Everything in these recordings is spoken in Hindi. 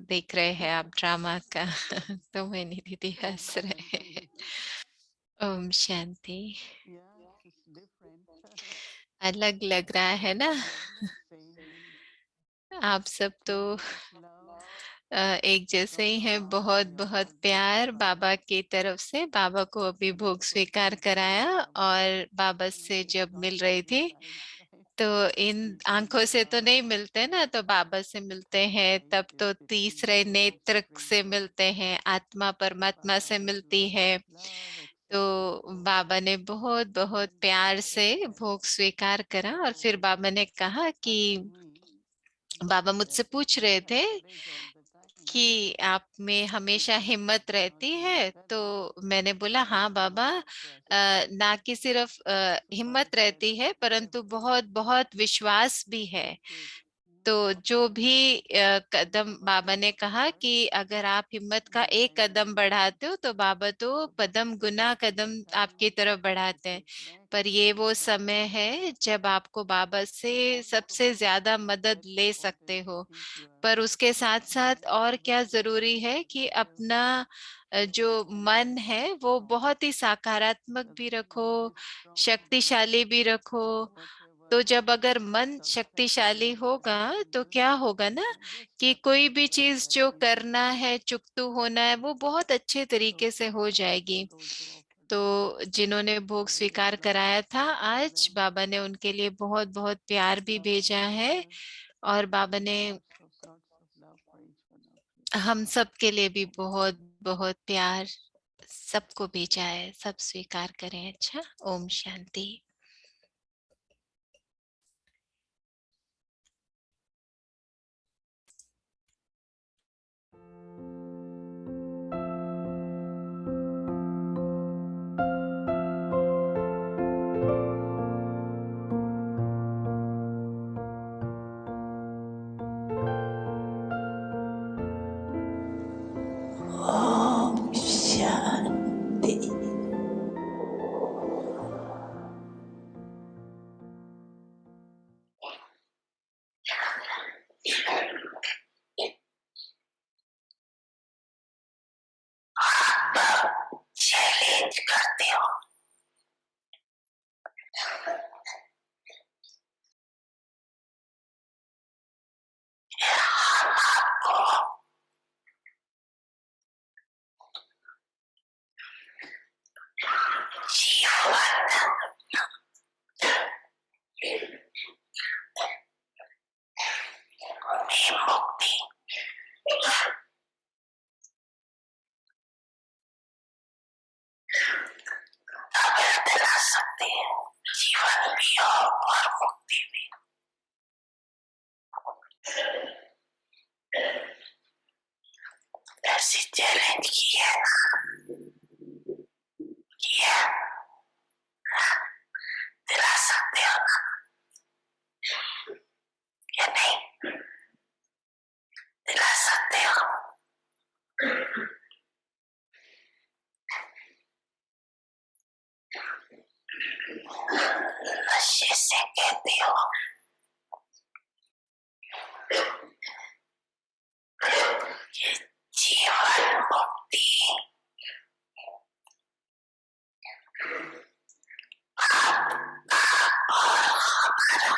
देख रहे हैं आप ड्रामा का। तो मैंने दीदी हंस रहे हैं। Om Shanti. Yeah, it's different. अलग लग रहा है ना। No, same. आप सब तो So much love एक जैसे ही from हैं। बहुत Baba. बहुत Yeah, प्यार Baba. बाबा की तरफ से। बाबा को अभी भोग स्वीकार कराया और बाबा से It's जब not मिल रही easy थी life, right? तो इन आंखों से तो नहीं मिलते ना, तो बाबा से मिलते हैं Right. तब तो It's तीसरे emotional, नेत्र से spiritual. मिलते हैं, आत्मा परमात्मा से Right. मिलती Lots है। of love, तो acceptance, बाबा ने बहुत बहुत and प्यार से भोग respect. स्वीकार करा और फिर So बाबा ने कहा कि touching me बाबा that मुझसे पूछ you रहे have थे courage all the time कि आप में to take हमेशा care of हिम्मत रहती Bhagwan है। तो study. मैंने बोला हाँ बाबा, So precious. ना कि सिर्फ So Baba हिम्मत said, रहती है परंतु every बहुत बहुत विश्वास भी है। you take तो जो whatever भी कदम बाबा Bhagwan ने कहा effort, कि अगर आप हिम्मत का एक I कदम appreciate. बढ़ाते हो तो बाबा तो So Baba Padma said, Guna this is the कदम आपकी time तरफ to बढ़ाते हैं। take पर next ये वो step समय in है life. जब आपको बाबा से So सबसे Baba ज्यादा मदद said, ले wanted सकते to हो। keep your पर उसके साथ साथ और क्या mind जरूरी है कि positive, अपना जो मन and है वो बहुत ही सकारात्मक भी रखो, very strong, शक्तिशाली भी रखो। whatever तो जब अगर मन suffering शक्तिशाली you are होगा going तो through. क्या होगा ना And just कि touch कोई भी people चीज that जो you करना है, चुकतू होना है, वो बहुत अच्छे so तरीके से हो precious. जाएगी। Those who offered तो जिन्होंने भोग very स्वीकार love कराया था to आज, them. बाबा ने उनके लिए बहुत बहुत प्यार भी Baba भेजा है। sends और बाबा ने lots of love for each one of you. हम सब के लिए भी Om बहुत Shanti. बहुत प्यार सबको भेजा है। सब स्वीकार करें। अच्छा, Om Shanti. Om Shanti. Challenge करते हो आपको जीवन में मुक्ति दिला सकते हैं। जीवन भी और मुक्ति भी। ऐसी चैलेंज की है, किया दिला सकते हो या नहीं दिला सकते हो। नशे से कहते हो कि जीवन मुक्ति और हमारा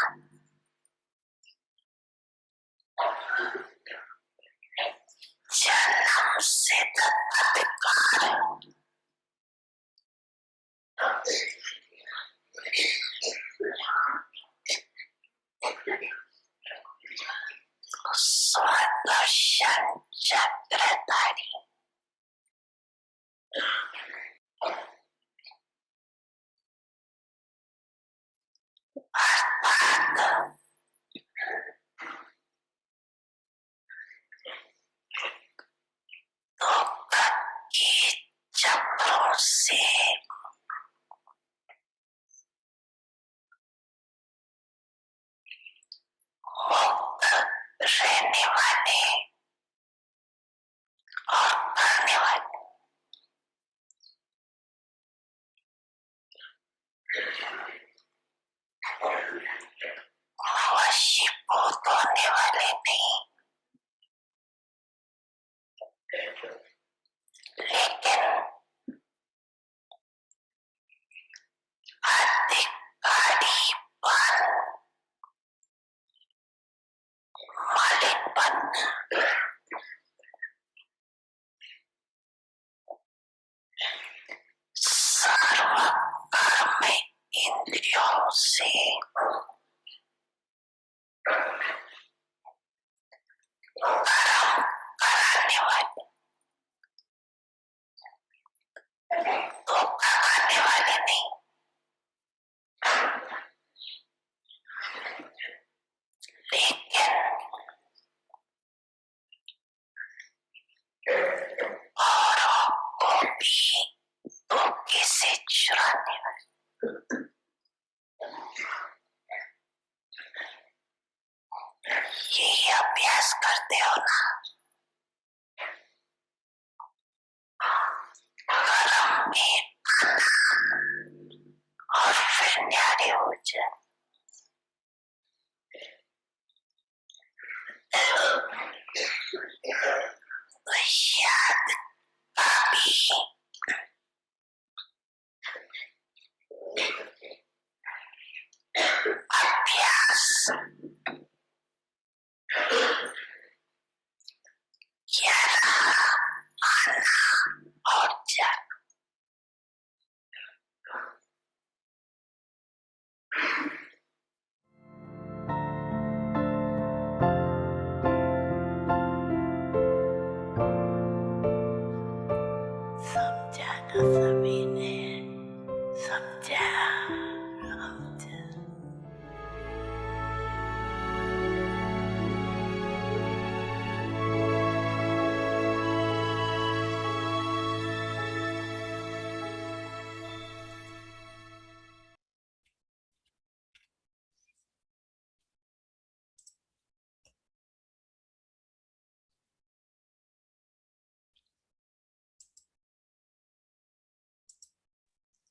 जन्म से अधिकार स्वदर्शन चक्रधारी अर्थात दुख की चक्रों से मुक्त रहने वाले और करने वाले वशीभूत होने वाले नहीं, अभ्यास करते हो ना, गरम में और फिर न्यारे हो जाए। याद भाभी अभ्यास यारा आना और जाना। समझा ना सभी ने, समझा समझा।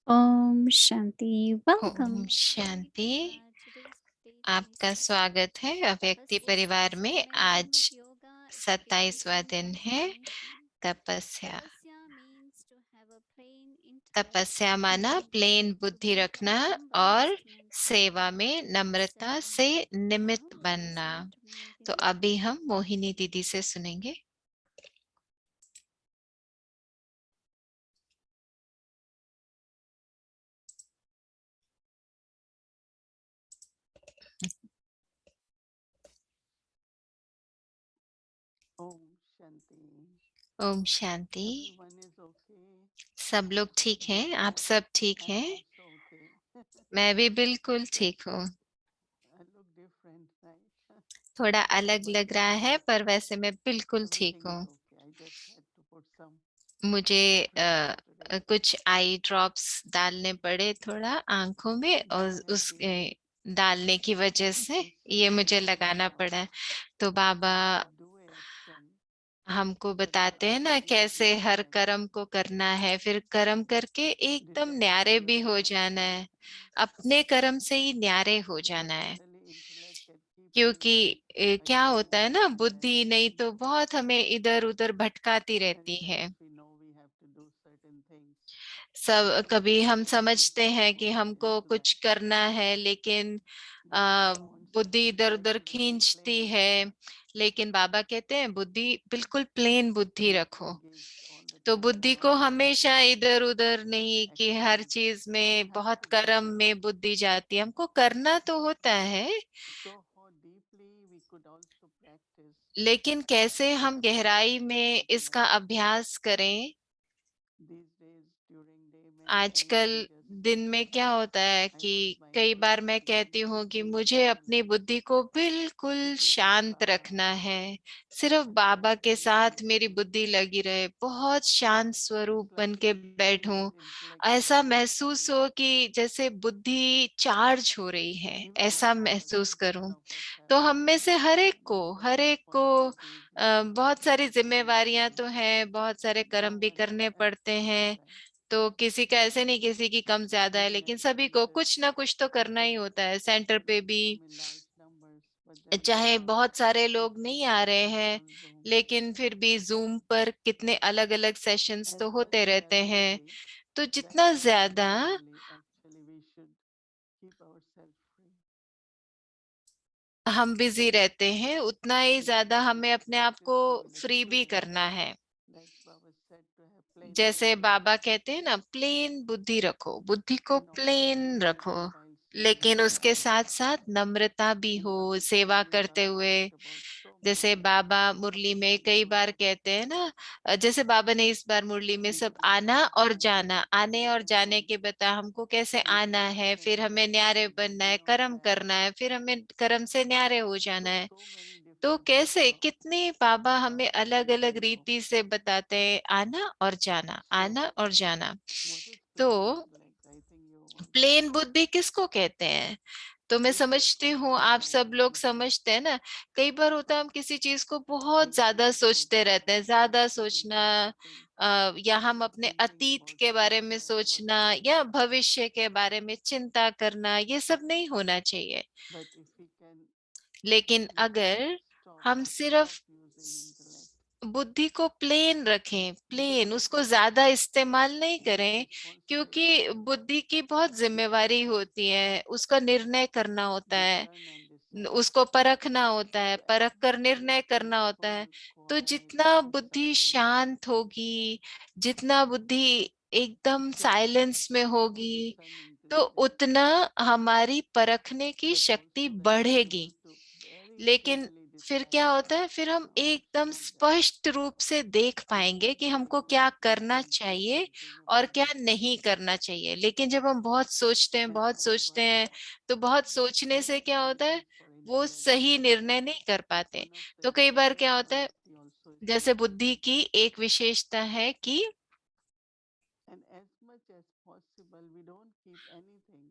ओम शांति। वेलकम ओम शांति। आपका स्वागत है अव्यक्ति परिवार में। आज 27वां दिन है तपस्या। तपस्या माना प्लेन बुद्धि रखना और सेवा में नम्रता से निमित्त बनना। तो अभी हम मोहिनी दीदी से सुनेंगे। Om Shanti. Om Shanti. Everyone is okay. सब लोग ठीक हैं? आप सब ठीक I'm हैं? also okay. मैं भी बिल्कुल ठीक हूँ। I look different, right? थोड़ा अलग But लग रहा है पर वैसे मैं बिल्कुल ठीक everything हूँ। is okay. I just had to put some मुझे cream today. कुछ आई ड्रॉप्स डालने पड़े थोड़ा आंखों में और God has उस been डालने की वजह से ये मुझे teaching me लगाना how पड़ा। तो बाबा to do action हमको without बताते हैं ना कैसे getting हर distracted. कर्म को करना है, फिर कर्म करके एकदम Detach न्यारे भी हो yourself जाना from है। things. अपने कर्म से ही न्यारे हो जाना है। Generally, intellect it keeps क्योंकि like क्या होता है moving ना, in बुद्धि नहीं direction. तो बहुत हमें इधर उधर भटकाती रहती Many है। times we know we have to do certain things. सब कभी हम But समझते हैं कि subconscious हमको कुछ intellect करना है, लेकिन that wants to बुद्धि keep इधर उधर everything खींचती plain है। लेकिन बाबा कहते हैं बुद्धि बिल्कुल प्लेन बुद्धि and रखो। engaged all the तो time in बुद्धि all को activities. हमेशा इधर उधर नहीं कि हर Activities. चीज We में have बहुत to do कर्म it. में बुद्धि जाती है। हमको करना तो होता है, So how deeply we could also practice लेकिन कैसे हम गहराई में इसका intellect. अभ्यास करें। These days during day many times आजकल we just दिन में क्या होता है I कि want कई बार मैं mindfulness कहती again हूँ to कि keep मुझे अपनी intellect, बुद्धि को to बिल्कुल keep it शांत calm. रखना है। सिर्फ बाबा के साथ मेरी बुद्धि लगी रहे, बहुत शांत It's स्वरूप बन like के we feel बैठूं। that intellect is ऐसा महसूस occupied. हो कि जैसे बुद्धि चार्ज हो रही है, Even ऐसा all of us, महसूस most करूं। of us have तो हम में से most हर एक को responsibilities, बहुत सारी जिम्मेवारियां responsibilities. तो हैं, बहुत सारे कर्म No भी one is करने पड़ते absolute, हैं। right? तो किसी का ऐसे नहीं, किसी की कम ज्यादा है, Even लेकिन at सभी को centers, कुछ ना कुछ तो करना ही होता है। सेंटर पे students भी come in large numbers, but then there चाहे are बहुत सारे लोग नहीं आ रहे 50 हैं, on Zoom. लेकिन फिर भी जूम पर कितने अलग अलग सेशंस As तो much होते रहते हैं। gradually, तो that जितना much ज्यादा gradually, actually, we should keep ourselves free. हम बिजी रहते हैं, उतना ही Because ज्यादा when हमें we अपने आप को practice being फ्री भी experienced, करना है। like Baba said, to have plain जैसे buddhi, बाबा कहते हैं ना, प्लेन बुद्धि रखो, बुद्धि को and also प्लेन रखो, versatile लेकिन spirit. उसके साथ साथ नम्रता भी In हो Bhagavad सेवा Gita, करते Baba हुए। talked about so जैसे many बाबा मुरली में कई बार numbers. कहते हैं ना, जैसे बाबा ने इस बार मुरली में सब आना और जाना, आने और जाने के बता हमको कैसे आना है, फिर हमें न्यारे बनना है, कर्म करना है, फिर हमें कर्म से न्यारे हो जाना है। So many तो different ways कैसे of कितने बाबा हमें अलग letting अलग go. रीति से बताते हैं आना और जाना, So, आना और जाना। what is तो plain intellect? I think you want to plain say. बुद्धि किसको कहते हैं? तो मैं समझती हूँ आप सब लोग समझते हैं ना। कई बार होता है हम किसी चीज को बहुत ज्यादा सोचते रहते हैं, ज्यादा सोचना, या हम अपने अतीत के बारे में सोचना या भविष्य के बारे में चिंता करना, ये सब नहीं होना चाहिए। But if we can लेकिन just अगर stop हम सिर्फ using intellect, बुद्धि को प्लेन रखें, प्लेन, उसको ज्यादा इस्तेमाल नहीं करें, क्योंकि बुद्धि की बहुत जिम्मेवारी होती है, उसका निर्णय करना होता है, discern and decide. उसको परखना होता है, So परख as कर much निर्णय as करना होता है। people तो quiet जितना and बुद्धि silent, शांत होगी, जितना बुद्धि एकदम so साइलेंस में to होगी, discern तो intelligence, उतना हमारी परखने की but शक्ति also when we are बढ़ेगी। able to very लेकिन clearly फिर decide क्या होता है, फिर हम what to एकदम do, then स्पष्ट रूप से देख पाएंगे कि हमको क्या we करना can say चाहिए something और about क्या it. नहीं करना चाहिए। लेकिन जब हम बहुत सोचते हैं, And बहुत सोचते one हैं, तो बहुत सोचने से क्या होता है, for वो intellect, सही निर्णय नहीं कर पाते। one of the तो कई बार key क्या होता है, quality also is जैसे बुद्धि की एक विशेषता है कि and as much as possible we don't keep anything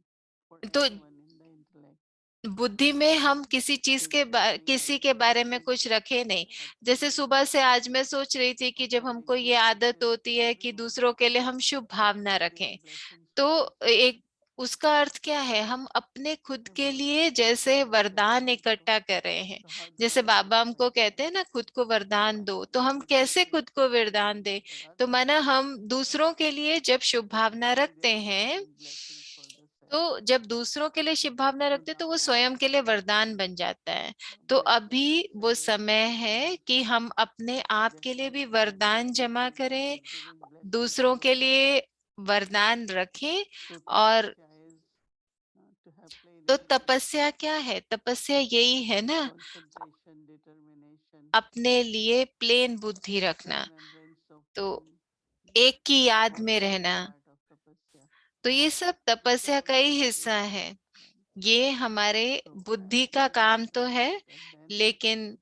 for तो anyone in the intellect. बुद्धि में हम किसी चीज के Physically किसी के also बारे में we कुछ रखे नहीं। have जैसे सुबह से आज मैं सोच रही थी कि जब हमको ये आदत होती है कि दूसरों के लिए हम शुभ भावना रखें, blessings तो from us. एक उसका अर्थ क्या है, हम अपने खुद के लिए जैसे वरदान इकट्ठा कर रहे हैं। So how do जैसे we बाबा हमको expect कहते हैं ना, खुद को वरदान दो, तो हम people कैसे to खुद को do वरदान things दे। for तो others? माना हम दूसरों के लिए जब शुभ भावना Actually, रखते they are हैं, creating blessings for the self. तो जब दूसरों के लिए शुभ भावना So रखते हैं, तो now वो that स्वयं के लिए वरदान बन जाता है। तो breaking अभी the वो cycle समय of है ignorance, कि हम अपने आप के लिए भी definitely वरदान जमा meditation करें, is giving blessings दूसरों to के others. लिए वरदान रखें। So और tapasya is to have plain तो intellect, तपस्या क्या है, तपस्या यही है ना, concentration, determination, अपने लिए प्लेन बुद्धि रखना, remembrance of तो one. एक की याद में Also is रहना। part of tapasya. तो ये सब So तपस्या का ही also हिस्सा is है। yeah. ये हमारे So बुद्धि का practicing काम तो है, intellect, and then लेकिन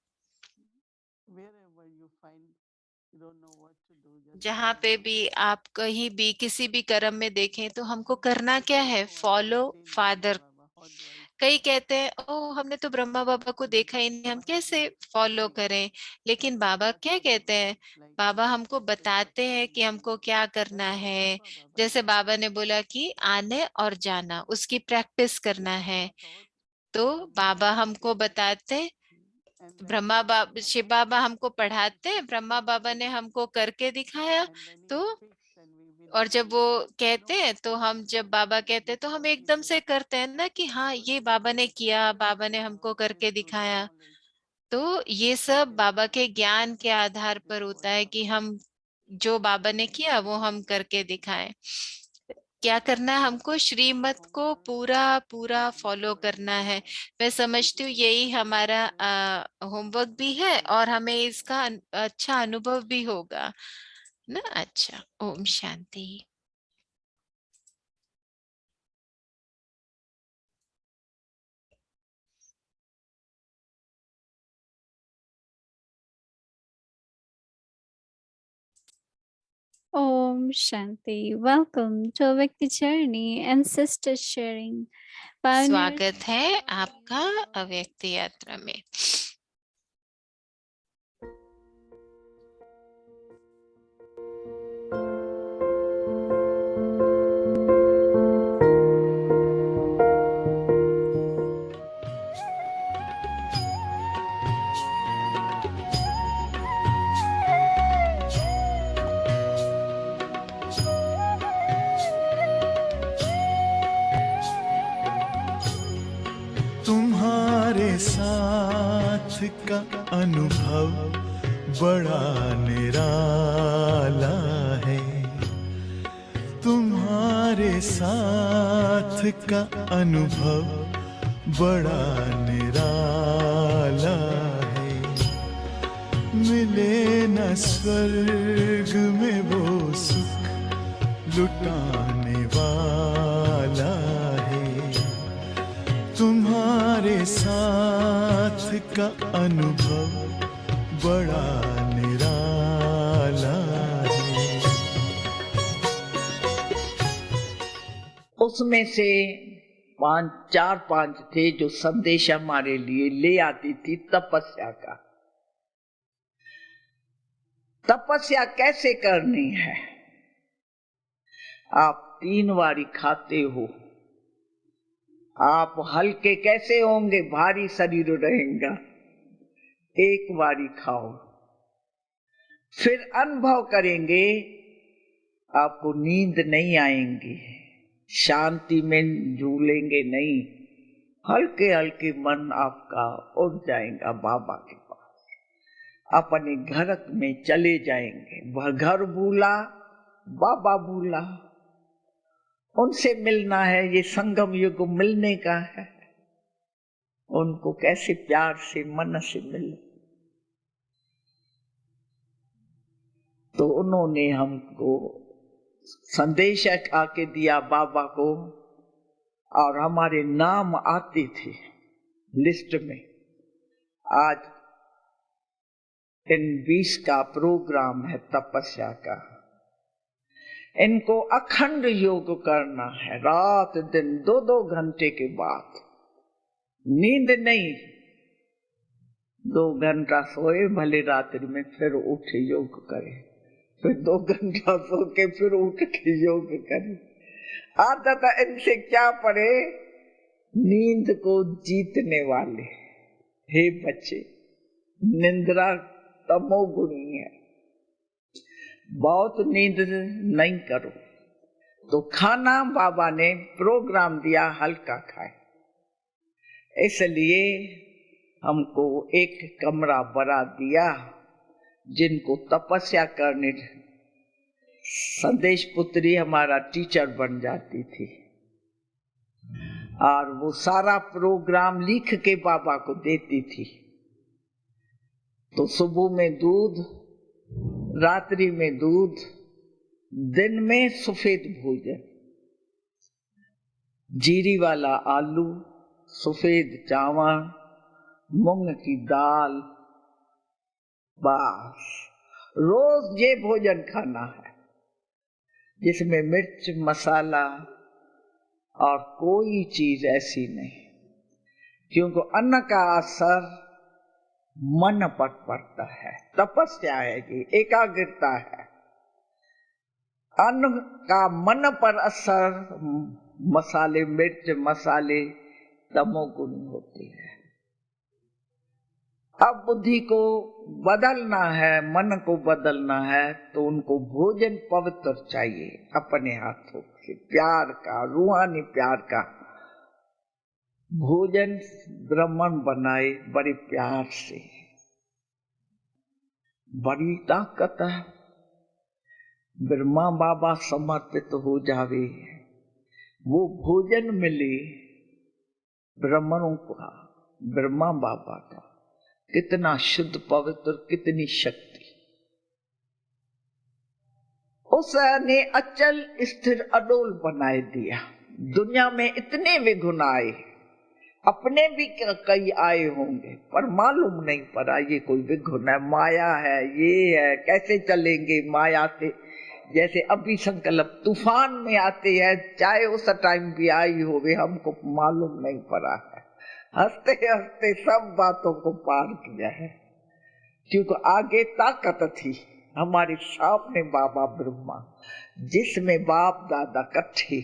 wherever you find you don't know what to do, just जहाँ follow पे the भी Lord. आप कहीं भी किसी भी कर्म में देखें, तो हमको करना क्या Say, है, oh, I have follow seen Brahma father. Baba. How do I कई follow? कहते हैं, ओ हमने तो ब्रह्मा बाबा को But देखा ही नहीं, हम what कैसे we फॉलो see, करें। लेकिन बाबा most क्या of the कहते हैं, ones like बाबा हमको Siddhartha बताते हैं कि Swami, हमको क्या that करना was है। Brahma Baba जैसे teaching. बाबा ने बोला कि आने और जाना, उसकी प्रैक्टिस करना है, Brahma taught तो and बाबा Baba हमको repeated, बताते, and then Brahma Brahma Baba Shiv Baba बाबा हमको practiced पढ़ाते, it ब्रह्मा बाबा ने physically. हमको करके दिखाया। And when he तो speaks and we और don't जब वो कहते know, हैं, तो हम जब बाबा कहते हैं, तो हम because he एकदम just से करते हैं ना कि हाँ, ये बाबा ने किया, बाबा ने हमको करके gives you the दिखाया। knowledge, तो ये we सब can बाबा के ज्ञान के that आधार is पर what होता है कि Baba हम जो बाबा ने किया वो हम करके दिखाएं। क्या करना है हमको, श्रीमत को homework पूरा पूरा and फॉलो following करना the है। Lord. मैं समझती हूँ यही हमारा होमवर्क भी है, और हमें Yes. इसका अच्छा अनुभव भी होगा ना। अच्छा, Om Shanti. Om Shanti. Welcome to Avyakti Journey and Sister Sharing. Pioneers. स्वागत है आपका अव्यक्त यात्रा में। तुम्हारे साथ का अनुभव बड़ा निराला है, तुम्हारे साथ का अनुभव बड़ा निराला है। मिले न स्वर्ग में वो सुख लुटाने वाला है, तुम्हारे साथ का अनुभव बड़ा निराला है। उसमें से चार पांच थे जो संदेश हमारे लिए ले आती थी तपस्या का। तपस्या कैसे करनी है? आप 3 बारी खाते हो, आप हल्के कैसे होंगे? भारी शरीर रहेगा। 1 बारी खाओ, फिर अनुभव करेंगे आपको नींद नहीं आएंगी, शांति में झूलेंगे नहीं, हल्के हल्के मन आपका उठ जाएगा बाबा के पास, अपने घर में चले जाएंगे। घर भूला बाबा भूला, उनसे मिलना है, ये संगम युग मिलने का है। उनको कैसे प्यार से मन से मिले। तो उन्होंने हमको संदेश आके दिया बाबा को, और हमारे नाम आते थे लिस्ट में। आज इन 20 का प्रोग्राम है तपस्या का। इनको अखंड योग करना है, रात दिन 2-2 घंटे के बाद, नींद नहीं। 2 घंटा सोए भले रात्रि में, फिर उठे योग करे, फिर 2 घंटा सो के फिर उठ के योग करे। आदत इनसे क्या पड़े? नींद को जीतने वाले। हे बच्चे, निंद्रा तमोगुणी है, बहुत नींद नहीं करो। तो खाना बाबा ने प्रोग्राम दिया हल्का खाए, इसलिए हमको एक कमरा बड़ा दिया। जिनको तपस्या करने, संदेश पुत्री हमारा टीचर बन जाती थी, और वो सारा प्रोग्राम लिख के बाबा को देती थी। तो सुबह में दूध, रात्रि में दूध, दिन में सफेद भोजन, जीरी वाला आलू, सफेद चावल, मूंग की दाल, बस रोज ये भोजन खाना है, जिसमें मिर्च मसाला और कोई चीज ऐसी नहीं। क्योंकि अन्न का असर मन पर पड़ता है। तपस्या है कि एकाग्रता है। अन्न का मन पर असर, मसाले, मिर्च मसाले तमोगुणी होती है। अब बुद्धि को बदलना है, मन को बदलना है, तो उनको भोजन पवित्र चाहिए, अपने हाथों से प्यार का, रूहानी प्यार का भोजन ब्राह्मण बनाए बड़े प्यार से। बड़ी ताकत है। ब्रह्मा बाबा समर्पित हो जावे, वो भोजन मिले ब्राह्मणों का, ब्रह्मा बाबा का, कितना शुद्ध पवित्र, कितनी शक्ति। उसने अचल स्थिर अडोल बनाए दिया। दुनिया में इतने विघ्न आए, अपने भी कई आए होंगे, पर मालूम नहीं पड़ा ये कोई विघ्न है, माया है, ये है, कैसे चलेंगे माया से। जैसे अभी संकल्प तूफान में आते हैं, चाहे उस टाइम भी आई होवे, हमको मालूम नहीं पड़ा है। हंसते हंसते सब बातों को पार किया है, क्योंकि आगे ताकत थी। हमारे सामने बाबा ब्रह्मा, जिसमें बाप दादा इकट्ठे,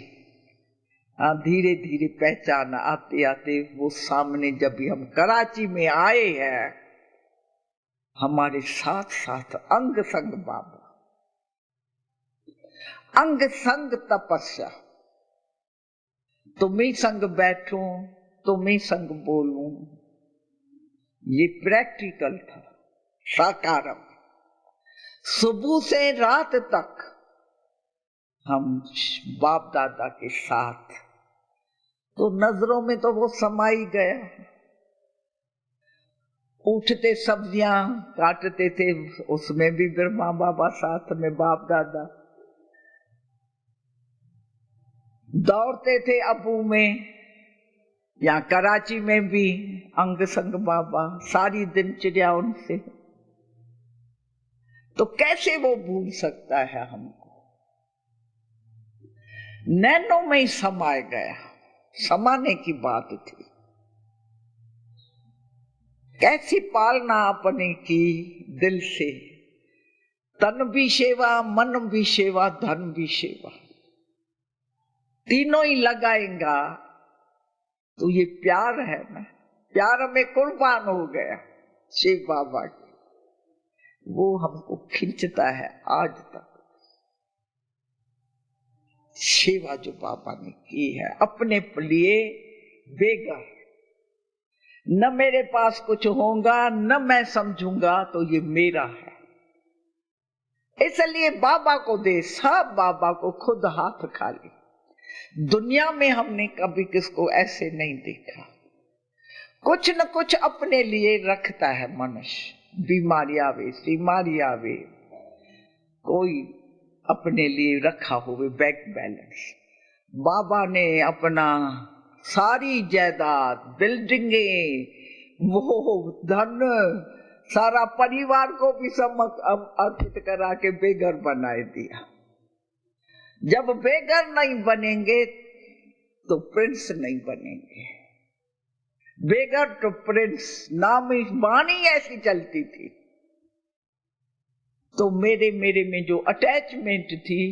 धीरे धीरे पहचान आते आते वो सामने जब भी हम कराची में आए हैं, हमारे साथ साथ अंग संग बाबा, अंग संग तपस्या। तुम्ही संग बैठूं, तुम्ही संग बोलूं, ये प्रैक्टिकल था, साकारम। सुबह से रात तक हम बाप दादा के साथ, तो नजरों में तो वो समाई गया। उठते सब्जियां काटते थे, उसमें भी ब्रह्मा बाबा साथ में, बाप दादा दौड़ते थे अबू में या कराची में भी, अंग संग बाबा, सारी दिनचर्या उनसे। तो कैसे वो भूल सकता है हमको? नैनों में ही समाये गया। समाने की बात थी। कैसी पालना अपने की दिल से, तन भी सेवा, मन भी सेवा, धन भी सेवा, तीनों ही लगाएगा तो ये प्यार है ना। प्यार में कुर्बान हो गया शिव बाबा की, वो हमको खींचता है आज तक। सेवा जो बाबा ने की है अपने लिए बेगर, न मेरे पास कुछ होगा न मैं समझूंगा तो ये मेरा है, इसलिए बाबा को दे, सब बाबा को, खुद हाथ खाली। दुनिया में हमने कभी किसको ऐसे नहीं देखा। कुछ न कुछ अपने लिए रखता है मनुष्य, बीमारी आवे, बीमारी आवे, कोई अपने लिए रखा हुए बैंक बैलेंस। बाबा ने अपना सारी जायदाद, बिल्डिंगे, वो धन, सारा परिवार को भी अर्पित करा के बेघर बनाए दिया। जब बेघर नहीं बनेंगे तो प्रिंस नहीं बनेंगे। बेघर तो प्रिंस, नाम ही वाणी ऐसी चलती थी। तो मेरे में जो अटैचमेंट थी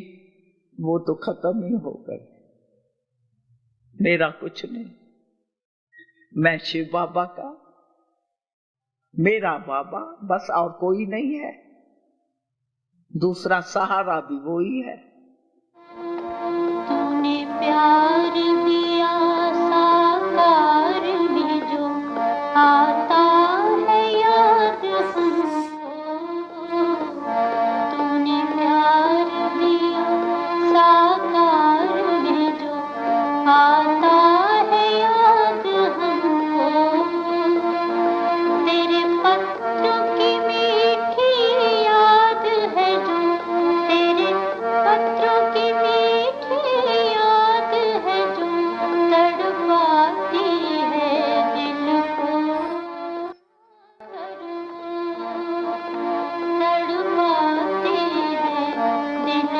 वो तो खत्म ही हो गई। मेरा कुछ नहीं, मैं शिव बाबा का, मेरा बाबा बस, और कोई नहीं है। दूसरा सहारा भी वो ही है। तूने प्यार दिया साकार में जो आता है याद हमको, तूने प्यार दिया साकार में जो आता है याद हमको, तेरे पत्रों की मीठी याद है जो, तेरे पत्रों की मीठी याद है जो तड़पाती है दिल को, तड़पाती है दिल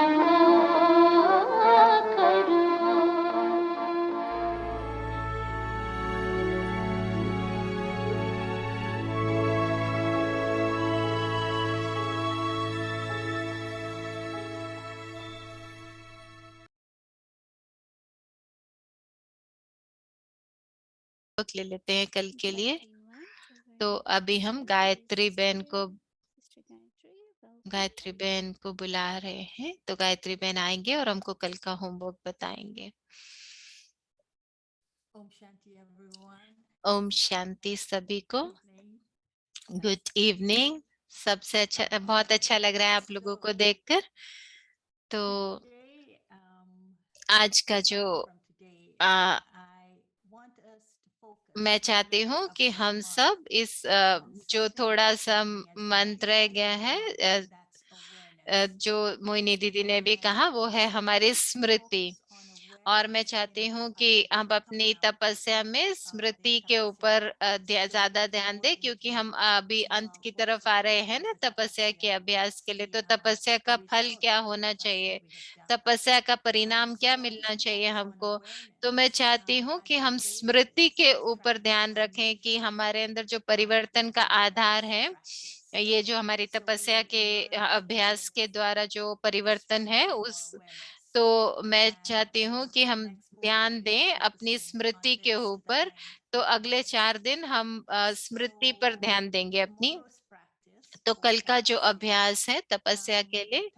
वक्त ले लेते हैं कल के लिए। तो अभी हम गायत्री बहन को बुला रहे हैं, तो गायत्री बहन आएंगे और हमको कल का होमवर्क बताएंगे। ओम शांति एवरीवन। ओम शांति सभी को। Good evening. सबसे अच्छा, बहुत अच्छा लग रहा है आप लोगों को देखकर। तो आज का जो मैं चाहती हूँ कि हम सब इस जो थोड़ा सा मंत्र रह गया है, जो मोहिनी दीदी ने भी कहा, वो है हमारी स्मृति। और मैं चाहती हूँ कि हम अपनी तपस्या में स्मृति के ऊपर ज्यादा ध्यान दें, क्योंकि हम अभी अंत की तरफ आ रहे हैं ना तपस्या के अभ्यास के लिए। तो तपस्या का फल क्या होना चाहिए, तपस्या का परिणाम क्या मिलना चाहिए हमको। तो मैं चाहती हूँ कि हम स्मृति के ऊपर ध्यान रखें कि हमारे अंदर जो परिवर्तन का आधार है, ये जो हमारी तपस्या के अभ्यास के द्वारा जो परिवर्तन है, उस, तो मैं चाहती हूँ कि हम ध्यान दें अपनी स्मृति के ऊपर। तो अगले 4 दिन हम स्मृति पर ध्यान देंगे अपनी। तो कल का जो अभ्यास है तपस्या के लिए,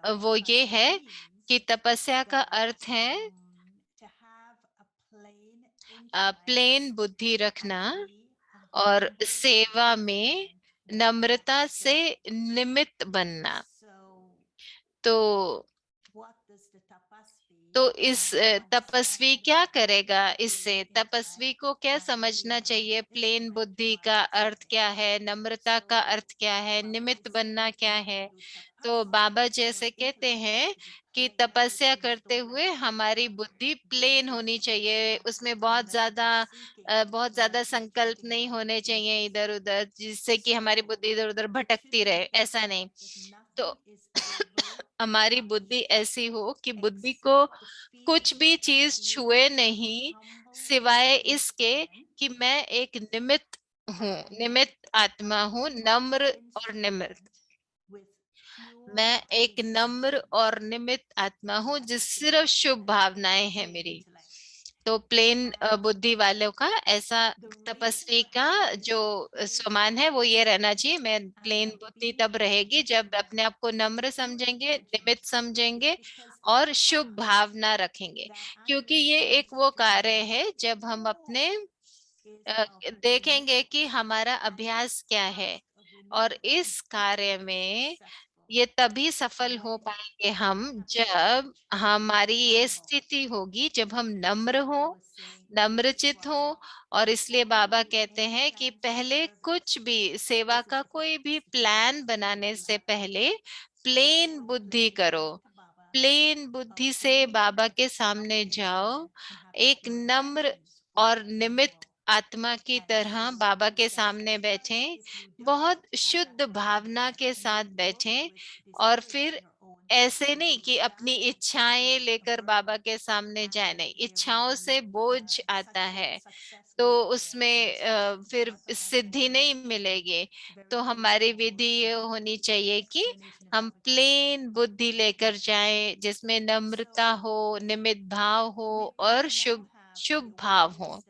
वो ये है कि तपस्या का अर्थ है प्लेन बुद्धि रखना और सेवा में नम्रता से निमित्त बनना। तो इस तपस्वी क्या करेगा, इससे तपस्वी को क्या समझना चाहिए, प्लेन बुद्धि का अर्थ क्या है, नम्रता का अर्थ क्या है, निमित्त बनना क्या है। तो बाबा जैसे कहते हैं कि तपस्या करते हुए हमारी बुद्धि प्लेन होनी चाहिए, उसमें बहुत ज्यादा संकल्प नहीं होने चाहिए इधर उधर, जिससे कि हमारी बुद्धि इधर उधर भटकती रहे, ऐसा नहीं। तो हमारी बुद्धि ऐसी हो कि बुद्धि को कुछ भी चीज छुए नहीं, सिवाय इसके कि मैं एक निमित्त हूँ, निमित्त आत्मा हूँ, नम्र और निमित्त। मैं एक नम्र और निमित्त आत्मा हूँ जिस सिर्फ शुभ भावनाएं हैं मेरी। तो प्लेन बुद्धि वालों का ऐसा, तपस्वी का जो स्वमान है वो ये रहना चाहिए, मैं प्लेन बुद्धि तब रहेगी जब अपने आप को नम्र समझेंगे, निमित्त समझेंगे और शुभ भावना रखेंगे। क्योंकि ये एक वो कार्य है जब हम अपने देखेंगे कि हमारा अभ्यास क्या है, और इस कार्य में ये तभी सफल हो पाएंगे हम जब हमारी ये स्थिति होगी, जब हम नम्र हो, नम्रचित हो। और इसलिए बाबा कहते हैं कि पहले कुछ भी सेवा का कोई भी प्लान बनाने से पहले प्लेन बुद्धि करो, प्लेन बुद्धि से बाबा के सामने जाओ, एक नम्र और निमित्त आत्मा की तरह बाबा के सामने बैठें, बहुत शुद्ध भावना के साथ बैठें। और फिर ऐसे नहीं कि अपनी इच्छाएं लेकर बाबा के सामने जाए, नहीं, इच्छाओं से बोझ आता है तो उसमें फिर सिद्धि नहीं मिलेगी। तो हमारी विधि ये होनी चाहिए कि हम प्लेन बुद्धि लेकर जाएं, जिसमें नम्रता हो, निमित्त भाव हो और शुभ शुभ भाव हो।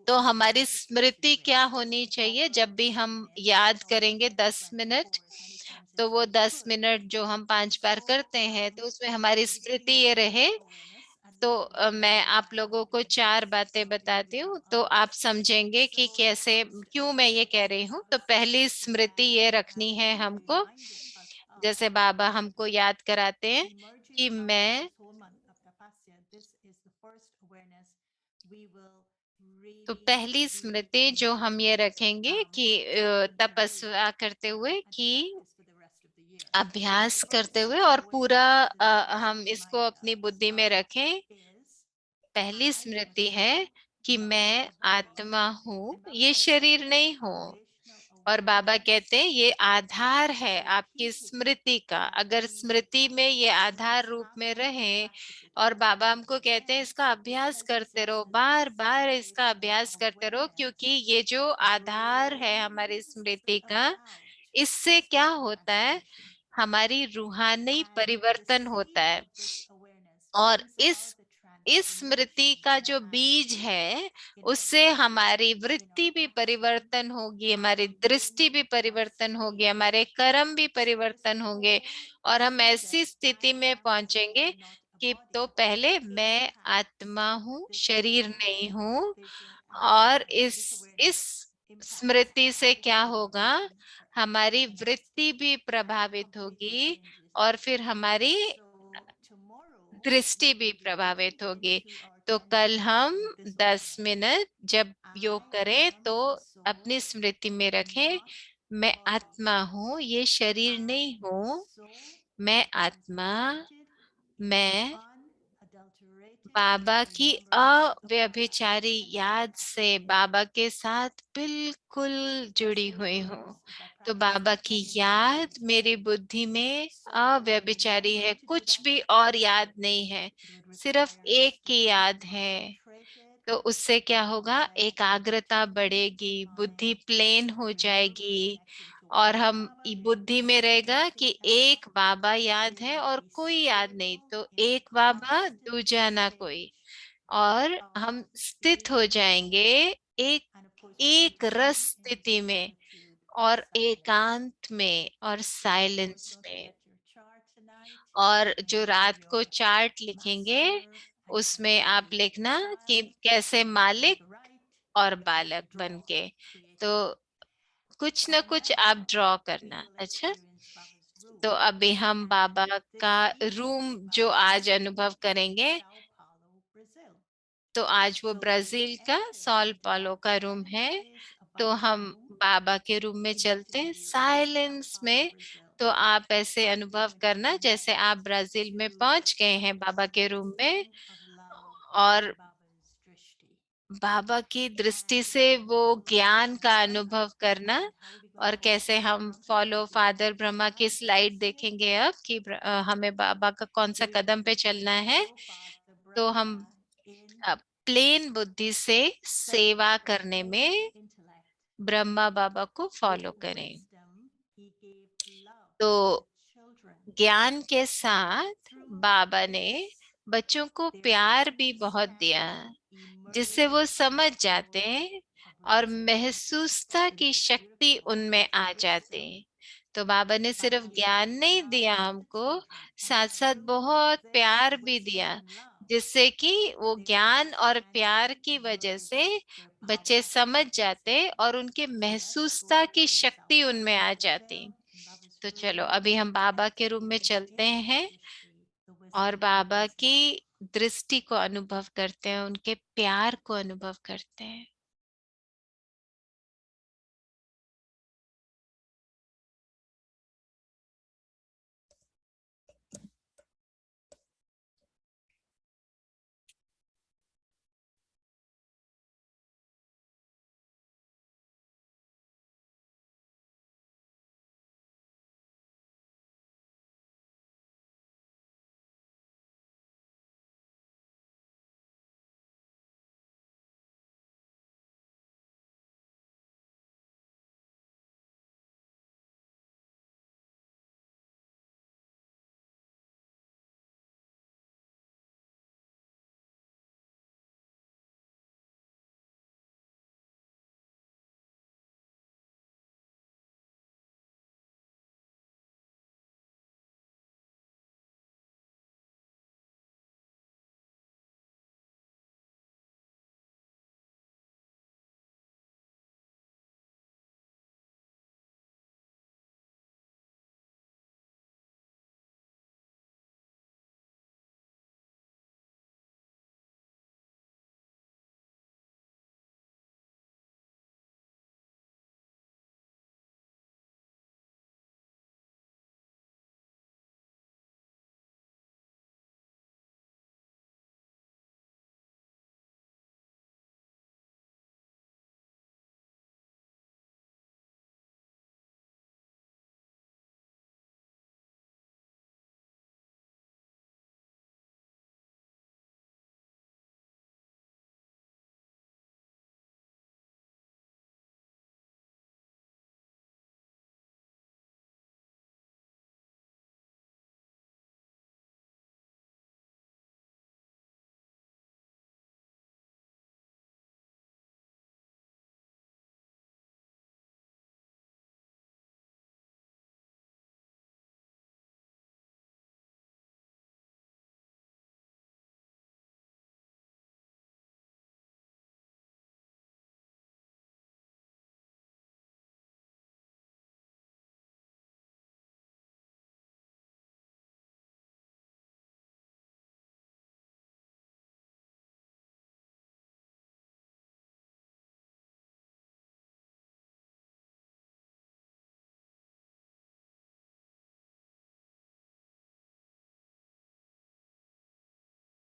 तो हमारी स्मृति क्या होनी चाहिए, जब भी हम याद करेंगे 10 मिनट, तो वो 10 मिनट जो हम 5 बार करते हैं तो उसमें हमारी स्मृति ये रहे। तो मैं आप लोगों को 4 बातें बताती हूँ तो आप समझेंगे कि कैसे, क्यों मैं ये कह रही हूँ। तो पहली स्मृति ये रखनी है हमको, जैसे बाबा हमको याद कराते हैं कि मैं, तो पहली स्मृति जो हम ये रखेंगे कि तपस्या करते हुए, कि अभ्यास करते हुए और पूरा हम इसको अपनी बुद्धि में रखें। पहली स्मृति है कि मैं आत्मा हूँ, ये शरीर नहीं हूँ। और बाबा कहते हैं ये आधार है आपकी स्मृति का, अगर स्मृति में ये आधार रूप में रहे। और बाबा हमको कहते हैं इसका अभ्यास करते रहो, बार बार इसका अभ्यास करते रहो, क्योंकि ये जो आधार है हमारी स्मृति का, इससे क्या होता है, हमारी रूहानी परिवर्तन होता है। और इस स्मृति का जो बीज है, उससे हमारी वृत्ति भी परिवर्तन होगी, हमारी दृष्टि भी परिवर्तन होगी, हमारे कर्म भी परिवर्तन होंगे। और हम ऐसी स्थिति में पहुंचेंगे कि तो पहले मैं आत्मा हूँ, शरीर नहीं हूँ। और इस स्मृति से क्या होगा, हमारी वृत्ति भी प्रभावित होगी और फिर हमारी दृष्टि भी प्रभावित होगी। तो कल हम 10 मिनट जब योग करें तो अपनी स्मृति में रखें, मैं आत्मा हूँ, ये शरीर नहीं हूँ, मैं आत्मा, मैं बाबा की अव्यभिचारी याद से बाबा के साथ बिल्कुल जुड़ी हुई हूँ। तो बाबा की याद मेरी बुद्धि में अव्यभिचारी है, कुछ भी और याद नहीं है, सिर्फ एक की याद है। तो उससे क्या होगा, एकाग्रता बढ़ेगी, बुद्धि प्लेन हो जाएगी। और हम बुद्धि में रहेगा कि एक बाबा याद है और कोई याद नहीं, तो एक बाबा दूजा ना कोई। और हम स्थित हो जाएंगे एक एक रस स्थिति में और एकांत में और साइलेंस में। और जो रात को चार्ट लिखेंगे उसमें आप लिखना कि कैसे मालिक और बालक बनके, तो कुछ ना कुछ आप ड्रॉ करना। अच्छा, तो अभी हम बाबा का रूम जो आज अनुभव करेंगे, तो आज वो ब्राजील का सॉल पालो का रूम है। तो हम बाबा के रूम में चलते हैं साइलेंस में। तो आप ऐसे अनुभव करना जैसे आप ब्राजील में पहुंच गए हैं बाबा के रूम में, और बाबा की दृष्टि से वो ज्ञान का अनुभव करना। और कैसे हम फॉलो फादर ब्रह्मा की स्लाइड देखेंगे अब कि हमें बाबा का कौन सा कदम पे चलना है। तो हम प्लेन बुद्धि से सेवा करने में ब्रह्मा बाबा को फॉलो करें। तो ज्ञान के साथ बाबा ने बच्चों को प्यार भी बहुत दिया, जिससे वो समझ जाते हैं और महसूसता की शक्ति उनमें आ जाते हैं। तो बाबा ने सिर्फ ज्ञान नहीं दिया हमको, साथ साथ बहुत प्यार भी दिया, जिससे कि वो ज्ञान और प्यार की वजह से बच्चे समझ जाते और उनके महसूसता की शक्ति उनमें आ जाती। तो चलो अभी हम बाबा के रूम में चलते हैं और बाबा की दृष्टि को अनुभव करते हैं, उनके प्यार को अनुभव करते हैं।